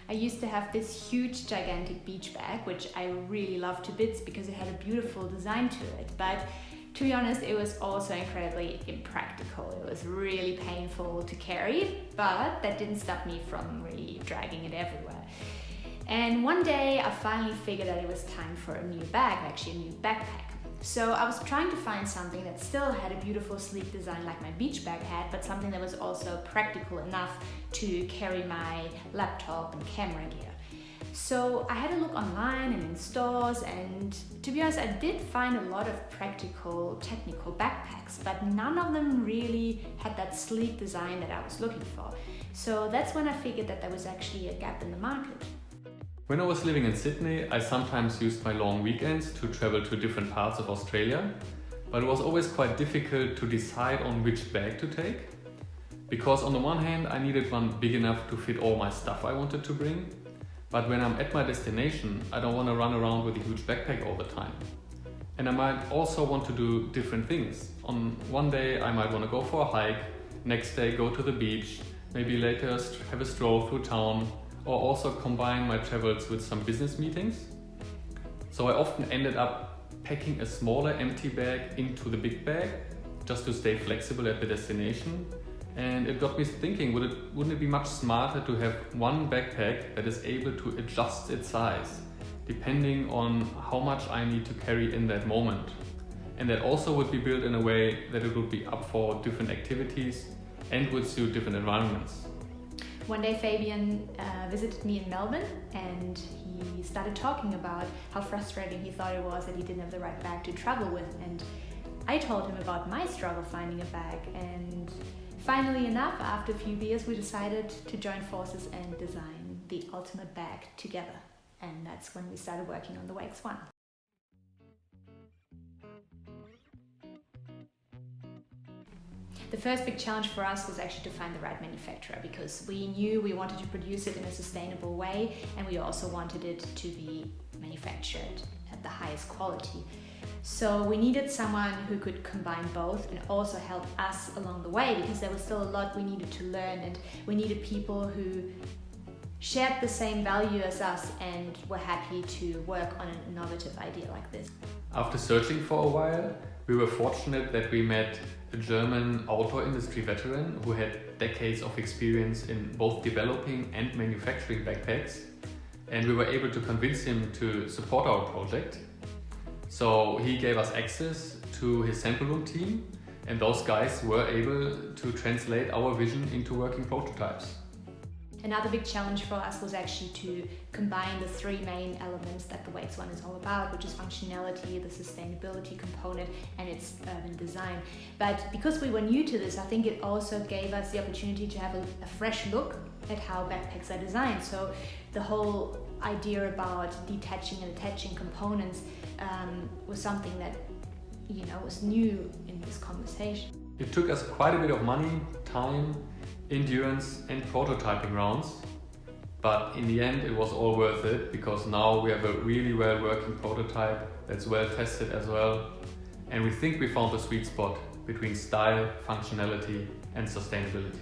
I used to have this huge, gigantic beach bag, which I really loved to bits because it had a beautiful design to it. But to be honest, it was also incredibly impractical. It was really painful to carry, but that didn't stop me from really dragging it everywhere. And one day I finally figured that it was time for a new bag, actually a new backpack. So I was trying to find something that still had a beautiful, sleek design like my beach bag had, but something that was also practical enough to carry my laptop and camera gear. So I had a look online and in stores, and to be honest, I did find a lot of practical, technical backpacks, but none of them really had that sleek design that I was looking for. So that's when I figured that there was actually a gap in the market. When I was living in Sydney, I sometimes used my long weekends to travel to different parts of Australia, but it was always quite difficult to decide on which bag to take. Because on the one hand, I needed one big enough to fit all my stuff I wanted to bring, but when I'm at my destination, I don't want to run around with a huge backpack all the time. And I might also want to do different things. On one day, I might want to go for a hike, next day go to the beach, maybe later have a stroll through town, or also combine my travels with some business meetings. So I often ended up packing a smaller empty bag into the big bag just to stay flexible at the destination. And it got me thinking, wouldn't it be much smarter to have one backpack that is able to adjust its size depending on how much I need to carry in that moment. And that also would be built in a way that it would be up for different activities and would suit different environments. One day Fabian visited me in Melbourne, and he started talking about how frustrating he thought it was that he didn't have the right bag to travel with. And I told him about my struggle finding a bag, and finally enough, after a few beers, we decided to join forces and design the ultimate bag together. And that's when we started working on the WAYKS ONE. The first big challenge for us was actually to find the right manufacturer, because we knew we wanted to produce it in a sustainable way, and we also wanted it to be manufactured at the highest quality. So we needed someone who could combine both and also help us along the way, because there was still a lot we needed to learn, and we needed people who shared the same value as us and were happy to work on an innovative idea like this. After searching for a while, we were fortunate that we met a German outdoor industry veteran who had decades of experience in both developing and manufacturing backpacks, and we were able to convince him to support our project. So he gave us access to his sample room team, and those guys were able to translate our vision into working prototypes. Another big challenge for us was actually to combine the three main elements that the WAYKS ONE is all about, which is functionality, the sustainability component, and its urban design. But because we were new to this, I think it also gave us the opportunity to have a fresh look at how backpacks are designed. So the whole idea about detaching and attaching components was something that was new in this conversation. It took us quite a bit of money, time, endurance and prototyping rounds, but in the end it was all worth it, because now we have a really well working prototype that's well tested as well, and we think we found the sweet spot between style, functionality and sustainability.